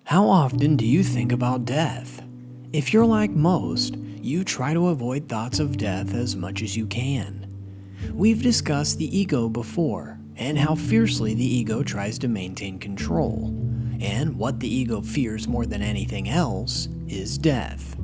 How often do you think about death? If you're like most, you try to avoid thoughts of death as much as you can. We've discussed the ego before, and how fiercely the ego tries to maintain control. And what the ego fears more than anything else is death.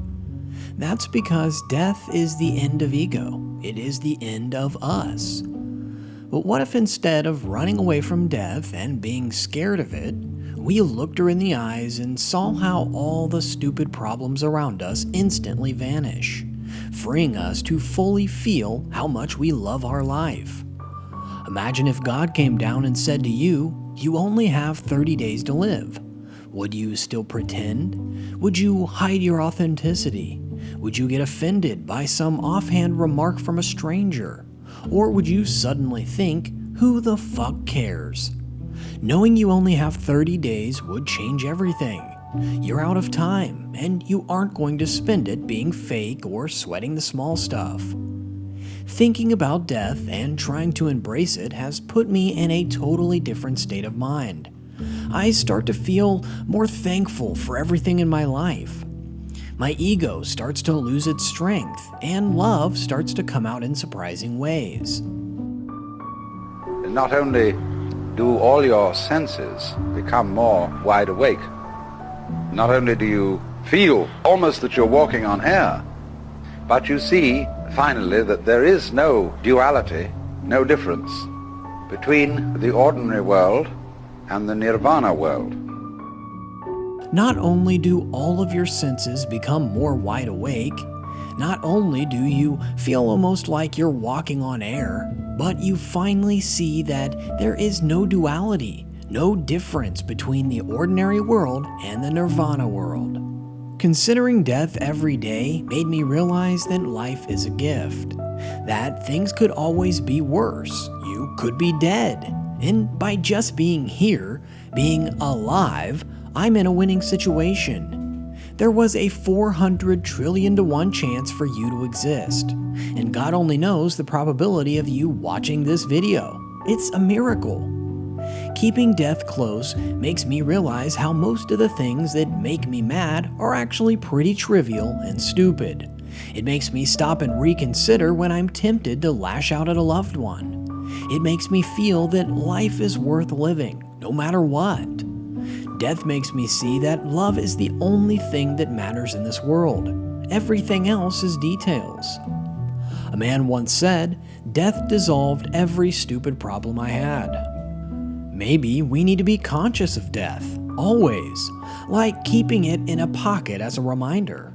That's because death is the end of ego. It is the end of us. But what if instead of running away from death and being scared of it, we looked her in the eyes and saw how all the stupid problems around us instantly vanish, freeing us to fully feel how much we love our life? Imagine if God came down and said to you, "You only have 30 days to live." Would you still pretend? Would you hide your authenticity? Would you get offended by some offhand remark from a stranger? Or would you suddenly think, who the fuck cares? Knowing you only have 30 days would change everything. You're out of time, and you aren't going to spend it being fake or sweating the small stuff. Thinking about death and trying to embrace it has put me in a totally different state of mind. I start to feel more thankful for everything in my life. My ego starts to lose its strength, and love starts to come out in surprising ways. Not only do all your senses become more wide awake, not only do you feel almost that you're walking on air, but you see finally that there is no duality, no difference between the ordinary world and the nirvana world. Not only do all of your senses become more wide awake, not only do you feel almost like you're walking on air, but you finally see that there is no duality, no difference between the ordinary world and the nirvana world. Considering death every day made me realize that life is a gift, that things could always be worse. You could be dead. And by just being here, being alive, I'm in a winning situation. There was a 400 trillion to 1 chance for you to exist, and God only knows the probability of you watching this video. It's a miracle. Keeping death close makes me realize how most of the things that make me mad are actually pretty trivial and stupid. It makes me stop and reconsider when I'm tempted to lash out at a loved one. It makes me feel that life is worth living, no matter what. Death makes me see that love is the only thing that matters in this world. Everything else is details. A man once said, "Death dissolved every stupid problem I had." Maybe we need to be conscious of death, always, like keeping it in a pocket as a reminder.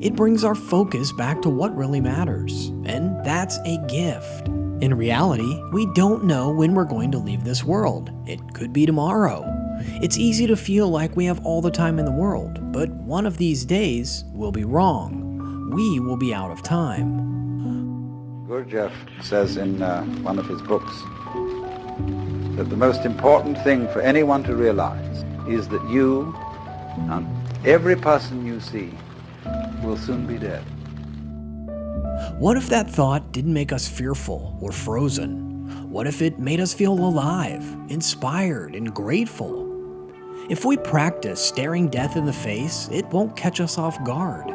It brings our focus back to what really matters, and that's a gift. In reality, we don't know when we're going to leave this world. It could be tomorrow. It's easy to feel like we have all the time in the world, but one of these days we'll be wrong. We will be out of time. Gurdjieff says in one of his books that the most important thing for anyone to realize is that you and every person you see will soon be dead. What if that thought didn't make us fearful or frozen? What if it made us feel alive, inspired, and grateful? If we practice staring death in the face, it won't catch us off guard.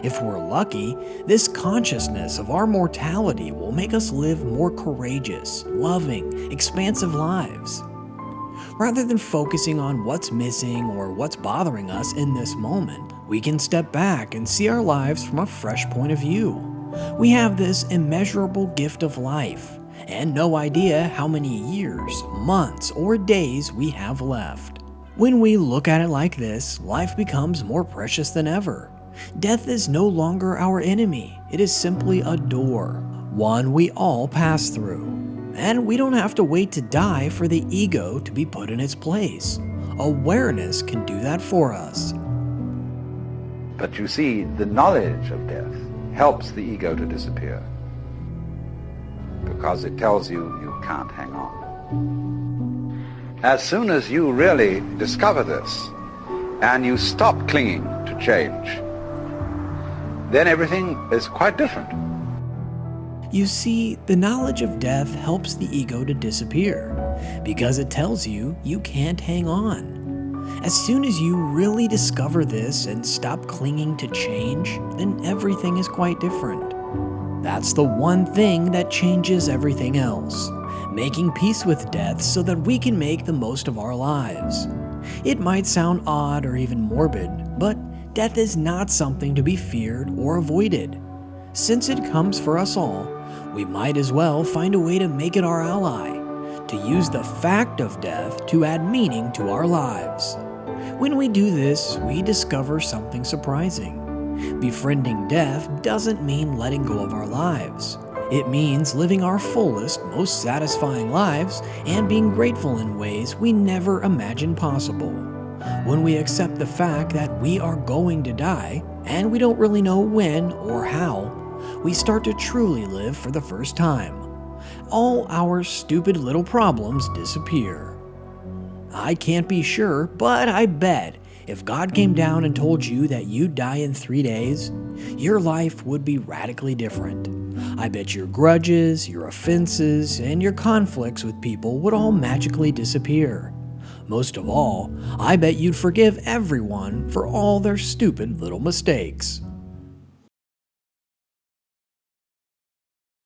If we're lucky, this consciousness of our mortality will make us live more courageous, loving, expansive lives. Rather than focusing on what's missing or what's bothering us in this moment, we can step back and see our lives from a fresh point of view. We have this immeasurable gift of life, and no idea how many years, months, or days we have left. When we look at it like this, life becomes more precious than ever. Death is no longer our enemy. It is simply a door, one we all pass through. And we don't have to wait to die for the ego to be put in its place. Awareness can do that for us. But you see, the knowledge of death helps the ego to disappear, because it tells you you can't hang on. As soon as you really discover this, and you stop clinging to change, then everything is quite different. You see, the knowledge of death helps the ego to disappear, because it tells you you can't hang on. As soon as you really discover this and stop clinging to change, then everything is quite different. That's the one thing that changes everything else, making peace with death so that we can make the most of our lives. It might sound odd or even morbid, but death is not something to be feared or avoided. Since it comes for us all, we might as well find a way to make it our ally, to use the fact of death to add meaning to our lives. When we do this, we discover something surprising. Befriending death doesn't mean letting go of our lives. It means living our fullest, most satisfying lives and being grateful in ways we never imagined possible. When we accept the fact that we are going to die, and we don't really know when or how, we start to truly live for the first time. All our stupid little problems disappear. I can't be sure, but I bet if God came down and told you that you'd die in 3 days, your life would be radically different. I bet your grudges, your offenses, and your conflicts with people would all magically disappear. Most of all, I bet you'd forgive everyone for all their stupid little mistakes.